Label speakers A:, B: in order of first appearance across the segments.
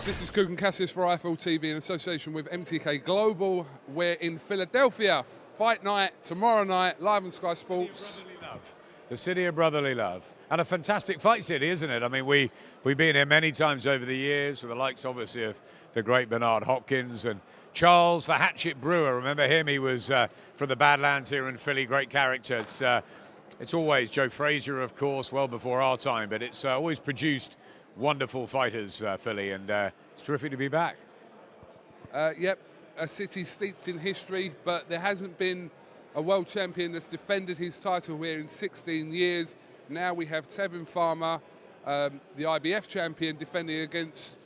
A: This is KUGAN CASSIUS for IFL TV in association with MTK Global. We're in Philadelphia. Fight night tomorrow night, live on Sky Sports.
B: The city of brotherly love. And a fantastic fight city, isn't it? I mean, we've been here many times over the years with the likes, obviously, of the great Bernard Hopkins and Charles, the Hatchet Brewer. Remember him? He was from the Badlands here in Philly. Great character. It's always Joe Frazier, of course, well before our time, but it's always produced wonderful fighters, Philly, and it's terrific to be back.
A: Yep, a city steeped in history, but there hasn't been a world champion that's defended his title here in 16 years. Now we have Tevin Farmer, the IBF champion, defending against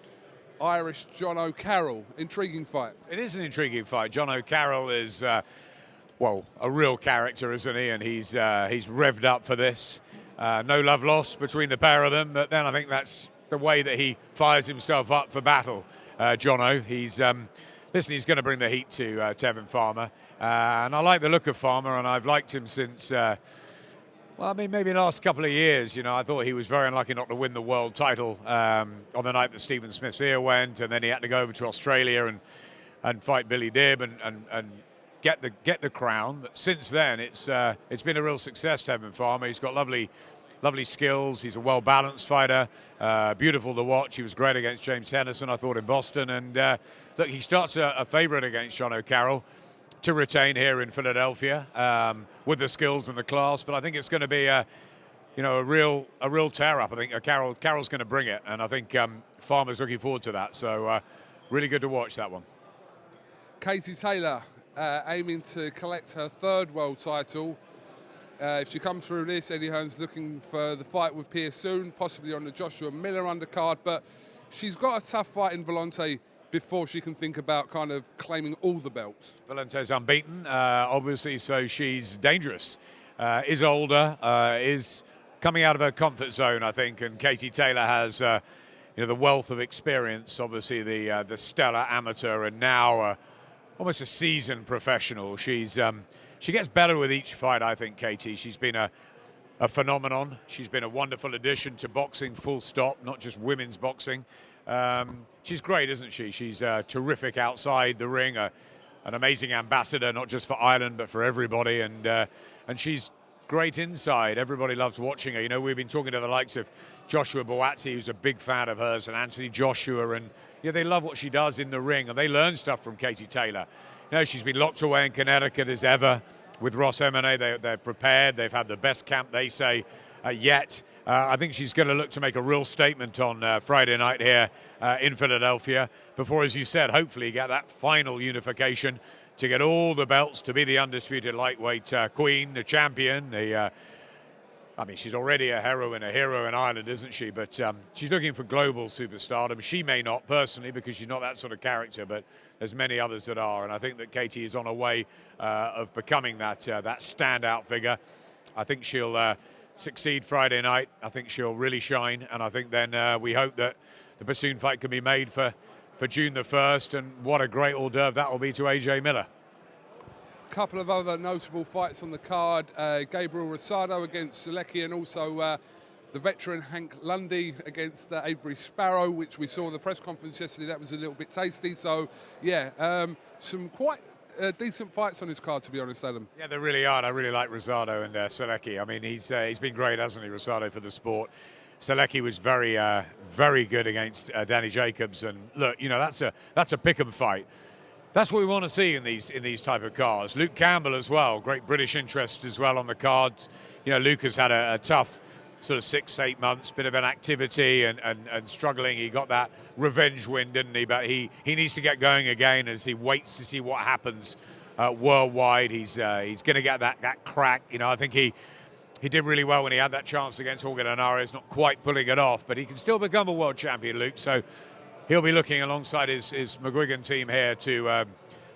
A: Irish John O'Carroll. Intriguing fight.
B: It is an intriguing fight. John O'Carroll is, well, a real character, isn't he? And he's revved up for this. No love lost between the pair of them, but then I think that's the way that he fires himself up for battle. Jono, he's he's going to bring the heat to Tevin Farmer, and I like the look of Farmer, and I've liked him since, well, I mean, maybe the last couple of years. You know, I thought he was very unlucky not to win the world title on the night that Stephen Smith's ear went, and then he had to go over to Australia and fight Billy Dibb and get the crown. But since then, it's been a real success, Tevin Farmer. He's got lovely skills. He's a well-balanced fighter, beautiful to watch. He was great against James Tennyson, I thought, in Boston. And look, he starts a favourite against John O'Carroll to retain here in Philadelphia with the skills and the class. But I think it's going to be a real tear-up. I think Carroll's going to bring it, and I think Farmer's looking forward to that. So really good to watch that one.
A: Katie Taylor aiming to collect her third world title. If she comes through this, Eddie Hearn's looking for the fight with Pierce soon, possibly on the Joshua Miller undercard, but she's got a tough fight in Volante before she can think about kind of claiming all the belts.
B: Volante's unbeaten, obviously, so she's dangerous. Is older, is coming out of her comfort zone, I think, and Katie Taylor has the wealth of experience, obviously the stellar amateur, and now almost a seasoned professional. She gets better with each fight, I think, Katie. She's been a phenomenon. She's been a wonderful addition to boxing, full stop, not just women's boxing. She's great, isn't she? She's terrific outside the ring, an amazing ambassador, not just for Ireland, but for everybody. And she's great inside. Everybody loves watching her. You know, we've been talking to the likes of Joshua Boatti, who's a big fan of hers, and Anthony Joshua. And they love what she does in the ring, and they learn stuff from Katie Taylor. You know, she's been locked away in Connecticut as ever with Ross Emene. They're prepared. They've had the best camp, they say, yet. I think she's going to look to make a real statement on Friday night here in Philadelphia before, as you said, hopefully get that final unification to get all the belts, to be the undisputed lightweight queen, the champion. I mean, she's already a hero in Ireland, isn't she? But she's looking for global superstardom. She may not personally, because she's not that sort of character, but there's many others that are. And I think that Katie is on her way of becoming that standout figure. I think she'll succeed Friday night. I think she'll really shine. And I think then we hope that the bassoon fight can be made for June the 1st. And what a great hors d'oeuvre that will be to AJ Miller.
A: Couple of other notable fights on the card. Gabriel Rosado against Selecki, and also the veteran Hank Lundy against Avery Sparrow, which we saw in the press conference yesterday. That was a little bit tasty. So, yeah, some quite decent fights on his card, to be honest, Adam.
B: Yeah, they really are. I really like Rosado and Selecki. I mean, he's been great, hasn't he, Rosado, for the sport. Selecki was very good against Danny Jacobs. And look, you know, that's a pick-em fight. That's what we want to see in these type of cards. Luke Campbell as well, great British interest as well on the cards. You know, Luke has had a tough sort of 6-8 months, bit of an activity and struggling. He got that revenge win, didn't he? But he needs to get going again as he waits to see what happens worldwide. He's going to get that crack. You know, I think he did really well when he had that chance against Jorge Linares, not quite pulling it off, but he can still become a world champion, Luke. So he'll be looking alongside his McGuigan team here to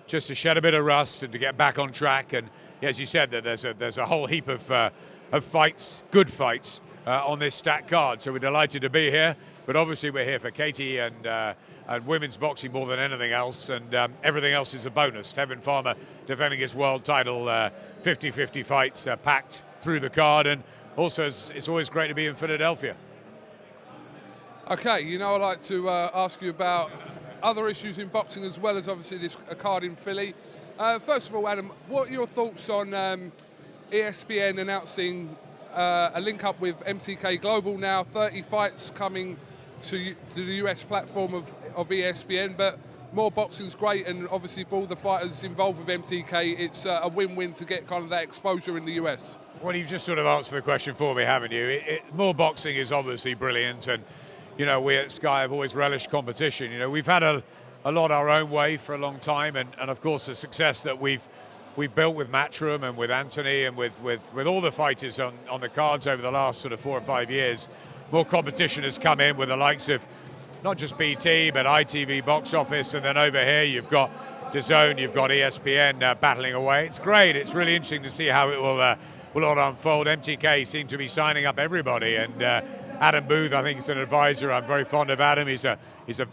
B: just to shed a bit of rust and to get back on track. And as you said, that there's a whole heap of fights, good fights, on this stacked card. So we're delighted to be here. But obviously we're here for Katie and women's boxing more than anything else. And everything else is a bonus. Tevin Farmer defending his world title, 50-50 fights packed through the card. And also it's always great to be in Philadelphia.
A: Okay, you know I like to ask you about other issues in boxing as well as obviously this card in Philly. First of all, Adam, what are your thoughts on ESPN announcing a link up with MTK Global now, 30 fights coming to the US platform of ESPN, but more boxing's great, and obviously for all the fighters involved with MTK, it's a win-win to get kind of that exposure in the US.
B: Well, you've just sort of answered the question for me, haven't you? More boxing is obviously brilliant, and you know, we at Sky have always relished competition. You know, we've had a lot our own way for a long time, and of course the success that we've built with Matchroom and with Anthony and with all the fighters on the cards over the last sort of 4 or 5 years. More competition has come in with the likes of not just BT, but ITV, Box Office, and then over here you've got Dazn, you've got ESPN battling away. It's great. It's really interesting to see how it will all unfold. MTK seem to be signing up everybody, and Adam Booth, I think, is an advisor. I'm very fond of Adam. He's a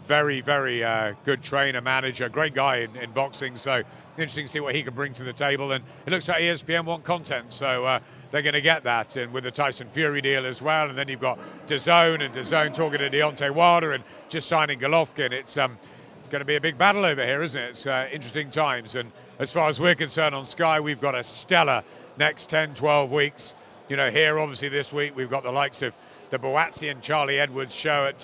B: very, very good trainer, manager, great guy in boxing. So interesting to see what he can bring to the table. And it looks like ESPN want content, so they're going to get that. And with the Tyson Fury deal as well. And then you've got Dazn talking to Deontay Wilder and just signing Golovkin. It's going to be a big battle over here, isn't it? It's interesting times. And as far as we're concerned on Sky, we've got a stellar next 10, 12 weeks. You know, here obviously this week we've got the likes of the Boatsian and Charlie Edwards show at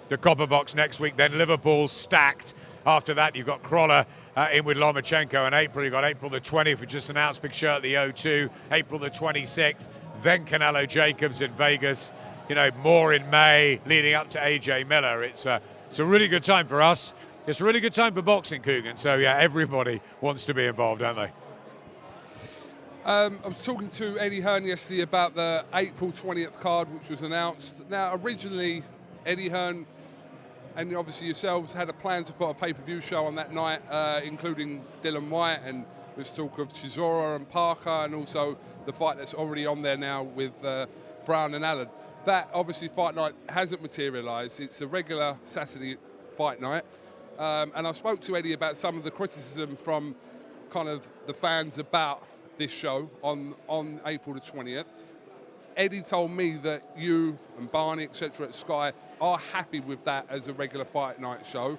B: the Copper Box next week. Then Liverpool stacked. After that, you've got Kroller in with Lomachenko in April. You've got April the 20th, we just announced, big show at the O2. April the 26th, then Canelo Jacobs in Vegas. You know, more in May, leading up to AJ Miller. It's a really good time for us. It's a really good time for boxing, KUGAN. So yeah, everybody wants to be involved, don't they?
A: I was talking to Eddie Hearn yesterday about the April 20th card, which was announced. Now, originally, Eddie Hearn and obviously yourselves had a plan to put a pay-per-view show on that night, including Dylan White, and there's talk of Chisora and Parker, and also the fight that's already on there now with Brown and Allen. That, obviously, fight night hasn't materialised. It's a regular Saturday fight night. And I spoke to Eddie about some of the criticism from kind of the fans about this show on April the 20th. Eddie told me that you and Barney, etc. at Sky are happy with that as a regular fight night show.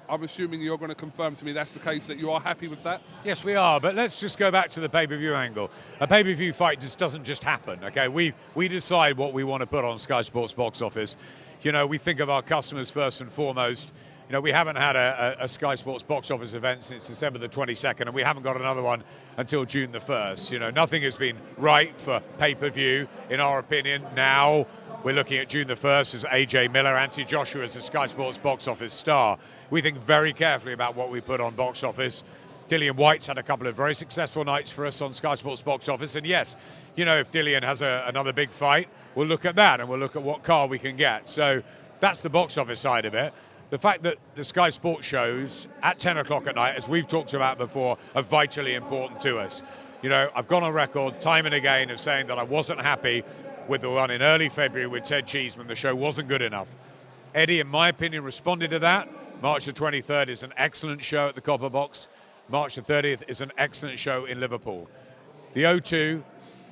A: I'm assuming you're going to confirm to me that's the case, that you are happy with that?
B: Yes, we are, but let's just go back to the pay-per-view angle. A pay-per-view fight just doesn't just happen, okay? We decide what we want to put on Sky Sports Box Office. You know, we think of our customers first and foremost. You know, we haven't had a Sky Sports Box Office event since December the 22nd, and we haven't got another one until June the 1st. You know, nothing has been right for pay-per-view, in our opinion. Now we're looking at June the 1st as AJ Miller, Anthony Joshua as a Sky Sports Box Office star. We think very carefully about what we put on Box Office. Dillian White's had a couple of very successful nights for us on Sky Sports Box Office, and yes, you know, if Dillian has another big fight, we'll look at that, and we'll look at what car we can get. So that's the box office side of it. The fact that the Sky Sports shows at 10 o'clock at night, as we've talked about before, are vitally important to us. You know, I've gone on record time and again of saying that I wasn't happy with the one in early February with Ted Cheeseman. The show wasn't good enough. Eddie, in my opinion, responded to that. March the 23rd is an excellent show at the Copper Box. March the 30th is an excellent show in Liverpool. The O2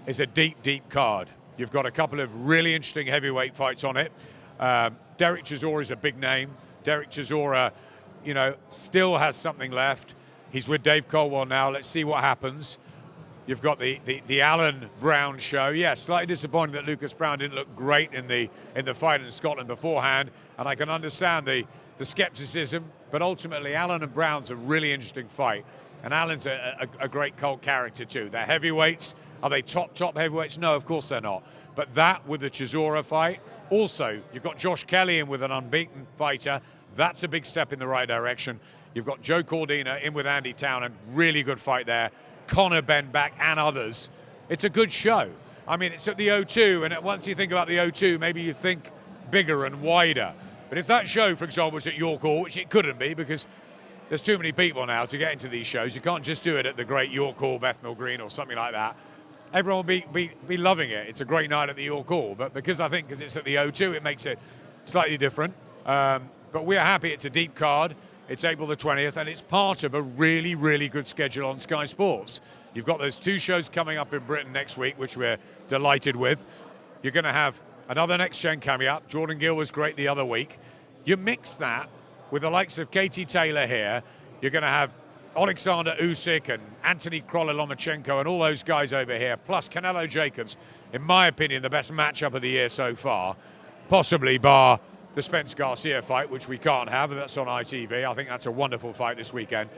B: is a deep, deep card. You've got a couple of really interesting heavyweight fights on it. Derek Chisora is a big name. Derek Chisora, you know, still has something left. He's with Dave Colwell now. Let's see what happens. You've got the Allen Brown show. Yeah, slightly disappointing that Lucas Brown didn't look great in the fight in Scotland beforehand, and I can understand the skepticism, but ultimately Allen and Brown's a really interesting fight, and Allen's a great cult character too. They're heavyweights. Are they top heavyweights? No, of course they're not. But that with the Chisora fight, also you've got Josh Kelly in with an unbeaten fighter. That's a big step in the right direction. You've got Joe Cordina in with Andy Townend, really good fight there. Conor Benn back and others. It's a good show. I mean, it's at the O2, and once you think about the O2, maybe you think bigger and wider. But if that show, for example, was at York Hall, which it couldn't be because there's too many people now to get into these shows, you can't just do it at the great York Hall, Bethnal Green or something like that. Everyone will be loving it. It's a great night at the York Hall, but because it's at the O2, it makes it slightly different. But we're happy it's a deep card. It's April the 20th, and it's part of a really, really good schedule on Sky Sports. You've got those two shows coming up in Britain next week, which we're delighted with. You're going to have another next gen coming up. Jordan Gill was great the other week. You mix that with the likes of Katie Taylor here. You're going to have Alexander Usyk and Anthony Krolomachenko and all those guys over here, plus Canelo Jacobs, in my opinion, the best matchup of the year so far, possibly bar the Spence Garcia fight, which we can't have, and that's on ITV. I think that's a wonderful fight this weekend.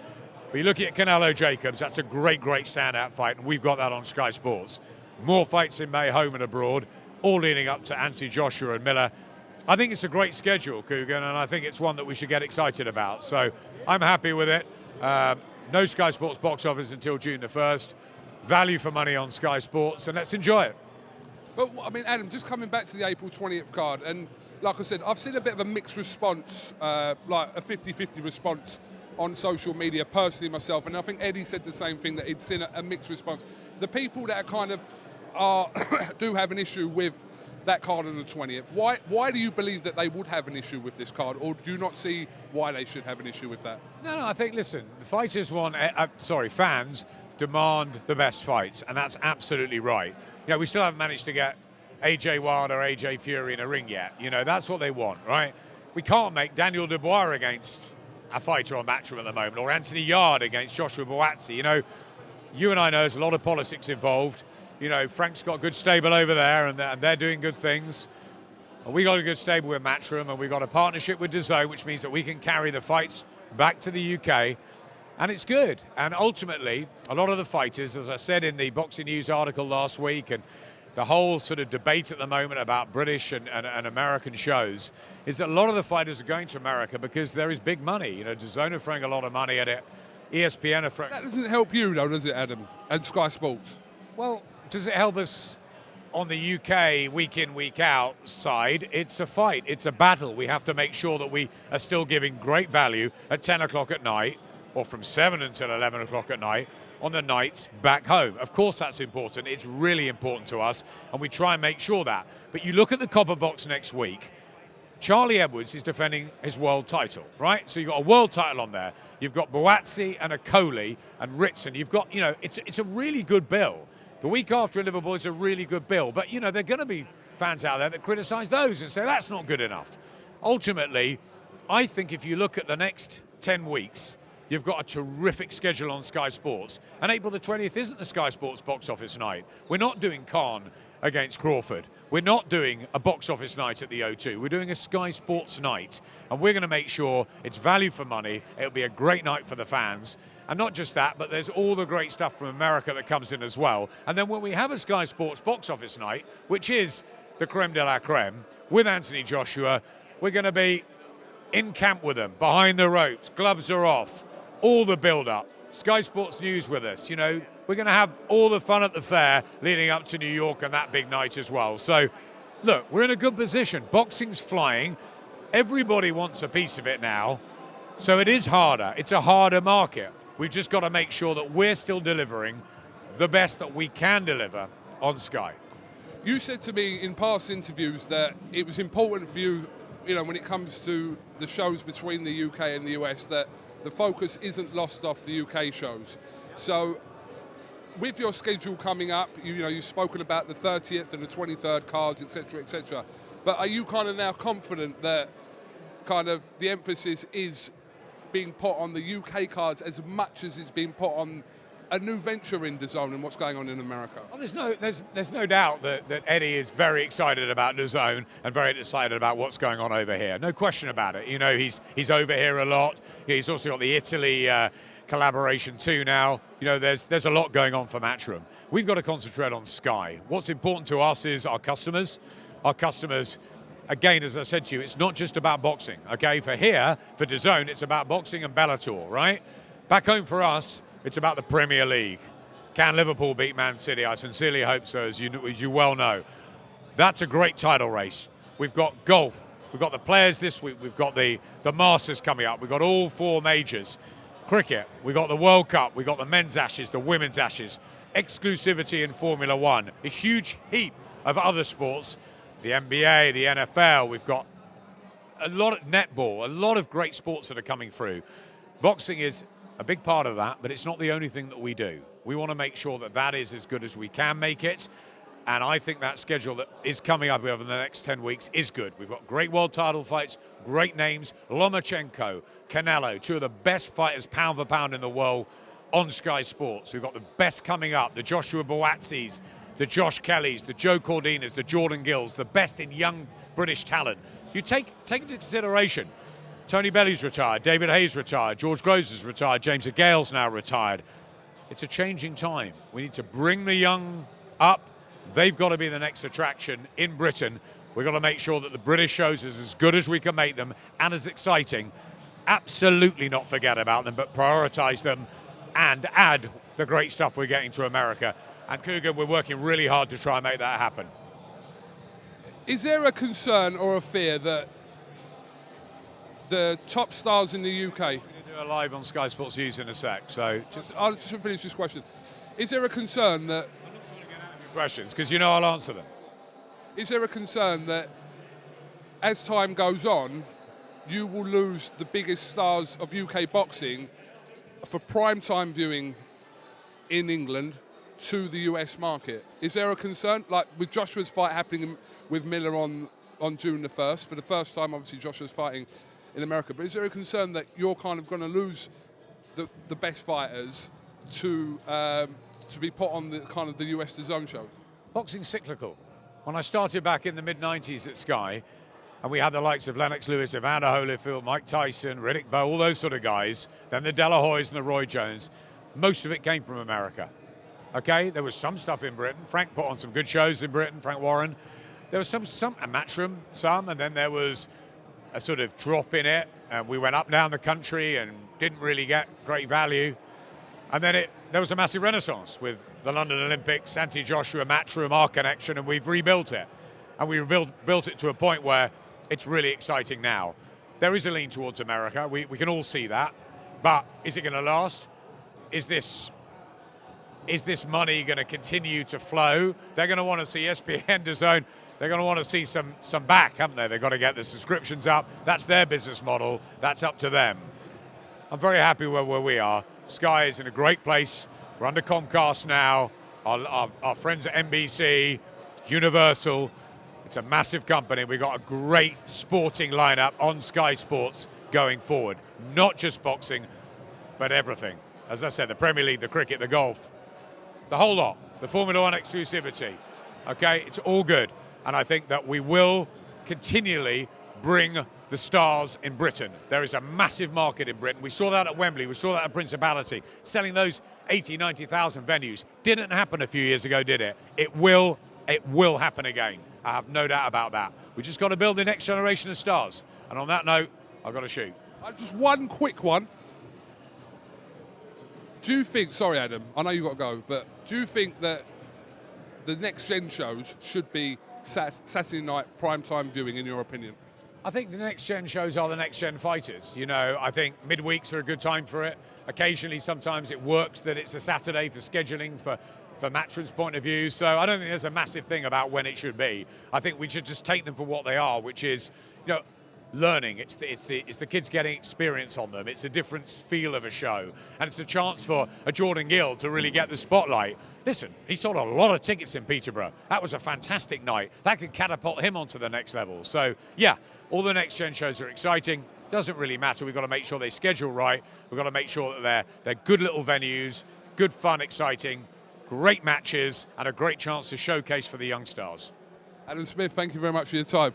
B: But you're looking at Canelo Jacobs, that's a great, great standout fight, and we've got that on Sky Sports. More fights in May, home and abroad, all leading up to Anthony Joshua and Miller. I think it's a great schedule, KUGAN, and I think it's one that we should get excited about. So I'm happy with it. No Sky Sports box office until June the 1st. Value for money on Sky Sports, and let's enjoy it.
A: But, I mean, Adam, just coming back to the April 20th card, and like I said, I've seen a bit of a mixed response, like a 50-50 response on social media, personally myself, and I think Eddie said the same thing, that he'd seen a mixed response. The people that are kind of do have an issue with that card on the 20th, why do you believe that they would have an issue with this card, or do you not see why they should have an issue with that?
B: No, I think, listen, the fighters fans demand the best fights, and that's absolutely right. You know, we still haven't managed to get AJ Wilder, AJ Fury in a ring yet. You know, that's what they want, right? We can't make Daniel Dubois against a fighter on Matchroom at the moment, or Anthony Yard against Joshua Buatsi. You know, you and I know there's a lot of politics involved. You know, Frank's got a good stable over there, and they're doing good things. And we got a good stable with Matchroom, and we got a partnership with Dazn, which means that we can carry the fights back to the UK, and it's good. And ultimately, a lot of the fighters, as I said in the Boxing News article last week, and the whole sort of debate at the moment about British and American shows, is that a lot of the fighters are going to America because there is big money. You know, DAZN are throwing a lot of money at it. ESPN are throwing...
A: That doesn't help you, though, does it, Adam? And Sky Sports?
B: Well, does it help us on the UK week in, week out side? It's a fight. It's a battle. We have to make sure that we are still giving great value at 10 o'clock at night, or from 7 until 11 o'clock at night, on the nights back home. Of course that's important. It's really important to us, and we try and make sure that. But you look at the Copper Box next week, Charlie Edwards is defending his world title, right? So you've got a world title on there. You've got Buatsi and Akoli and Ritson. You've got, you know, it's a really good bill. The week after in Liverpool is a really good bill. But, you know, there are going to be fans out there that criticise those and say that's not good enough. Ultimately, I think if you look at the next 10 weeks, you've got a terrific schedule on Sky Sports. And April the 20th isn't the Sky Sports box office night. We're not doing Khan against Crawford. We're not doing a box office night at the O2. We're doing a Sky Sports night. And we're going to make sure it's value for money. It'll be a great night for the fans. And not just that, but there's all the great stuff from America that comes in as well. And then when we have a Sky Sports box office night, which is the creme de la creme, with Anthony Joshua, we're going to be in camp with them, behind the ropes, gloves are off, all the build-up. Sky Sports News with us, you know. We're going to have all the fun at the fair leading up to New York and that big night as well. So, look, we're in a good position. Boxing's flying. Everybody wants a piece of it now. So it is harder. It's a harder market. We've just got to make sure that we're still delivering the best that we can deliver on Sky.
A: You said to me in past interviews that it was important for you, you know, when it comes to the shows between the UK and the US, that the focus isn't lost off the UK shows. So with your schedule coming up, you know, you've spoken about the 30th and the 23rd cards, etc., etc. But are you kind of now confident that kind of the emphasis is being put on the UK cards as much as it's being put on a new venture in DAZN and what's going on in America?
B: Well, there's no doubt that Eddie is very excited about DAZN and very excited about what's going on over here. No question about it. You know, he's over here a lot. He's also got the Italy collaboration too now. You know, there's a lot going on for Matchroom. We've got to concentrate on Sky. What's important to us is our customers. Our customers, again, as I said to you, it's not just about boxing, okay? For DAZN, it's about boxing and Bellator, right? Back home for us, it's about the Premier League. Can Liverpool beat Man City? I sincerely hope so, as you well know. That's a great title race. We've got golf. We've got the players this week. We've got the Masters coming up. We've got all 4 majors. Cricket. We've got the World Cup. We've got the men's Ashes, the women's Ashes. Exclusivity in Formula One. A huge heap of other sports. The NBA, the NFL. We've got a lot of netball, a lot of great sports that are coming through. Boxing is a big part of that, but it's not the only thing that we do. We want to make sure that that is as good as we can make it. And I think that schedule that is coming up over the next 10 weeks is good. We've got great world title fights, great names. Lomachenko, Canelo, two of the best fighters pound for pound in the world on Sky Sports. We've got the best coming up, the Joshua Buatzis, the Josh Kellys, the Joe Cordinas, the Jordan Gills, the best in young British talent. You take into consideration, Tony Belly's retired, David Haye's retired, George Groser's retired, James Gale's now retired. It's a changing time. We need to bring the young up. They've got to be the next attraction in Britain. We've got to make sure that the British shows is as good as we can make them and as exciting. Absolutely not forget about them, but prioritise them and add the great stuff we're getting to America. And KUGAN, we're working really hard to try and make that happen.
A: Is there a concern or a fear that the top stars in the UK... We're going
B: to do a live on Sky Sports News in a sec, so...
A: I'll just finish this question. Is there a concern that...
B: I'm not trying to get out of your questions, because you know I'll answer them.
A: Is there a concern that as time goes on, you will lose the biggest stars of UK boxing for prime-time viewing in England to the US market? Is there a concern? Like with Joshua's fight happening with Miller on June the 1st, for the first time, obviously, Joshua's fighting in America, but is there a concern that you're kind of going to lose the best fighters to be put on the kind of the US Dazn shows?
B: Boxing's cyclical. When I started back in the mid-90s at Sky, and we had the likes of Lennox Lewis, Evander Holyfield, Mike Tyson, Riddick Bowe, all those sort of guys, then the De La Hoyas and the Roy Jones, most of it came from America. Okay, there was some stuff in Britain. Frank put on some good shows in Britain, Frank Warren. There was some a Matchroom, some, and then there was a sort of drop in it, and we went up and down the country and didn't really get great value. And then there was a massive renaissance with the London Olympics, Anti-Joshua, Matchroom, our connection, and we've rebuilt it. And we built it to a point where it's really exciting now. There is a lean towards America. We can all see that. But is it going to last? Is this money going to continue to flow? They're going to want to see ESPN, Dazn. They're going to want to see some back, haven't they? They've got to get the subscriptions up. That's their business model. That's up to them. I'm very happy where we are. Sky is in a great place. We're under Comcast now. Our friends at NBC, Universal. It's a massive company. We've got a great sporting lineup on Sky Sports going forward. Not just boxing, but everything. As I said, the Premier League, the cricket, the golf, the whole lot. The Formula One exclusivity. Okay, it's all good. And I think that we will continually bring the stars in Britain. There is a massive market in Britain. We saw that at Wembley. We saw that at Principality. Selling those 80, 90,000 venues. Didn't happen a few years ago, did it? It will happen again. I have no doubt about that. We just got to build the next generation of stars. And on that note, I've got to shoot.
A: Just one quick one. Do you think, sorry Adam, I know you've got to go, but do you think that the next gen shows should be Saturday night primetime viewing, in your opinion?
B: I think the next gen shows are the next gen fighters. You know, I think midweeks are a good time for it. Occasionally, sometimes it works that it's a Saturday for scheduling for Matchroom's point of view. So I don't think there's a massive thing about when it should be. I think we should just take them for what they are, which is, you know, learning. It's the kids getting experience on them. It's a different feel of a show, and it's a chance for a Jordan Gill to really get the spotlight. Listen, he sold a lot of tickets in Peterborough. That was a fantastic night. That could catapult him onto the next level. So yeah, all the next gen shows are exciting. Doesn't really matter. We've got to make sure they schedule right. We've got to make sure that they're good little venues, good fun, exciting, great matches, and a great chance to showcase for the young stars.
A: Adam Smith, thank you very much for your time.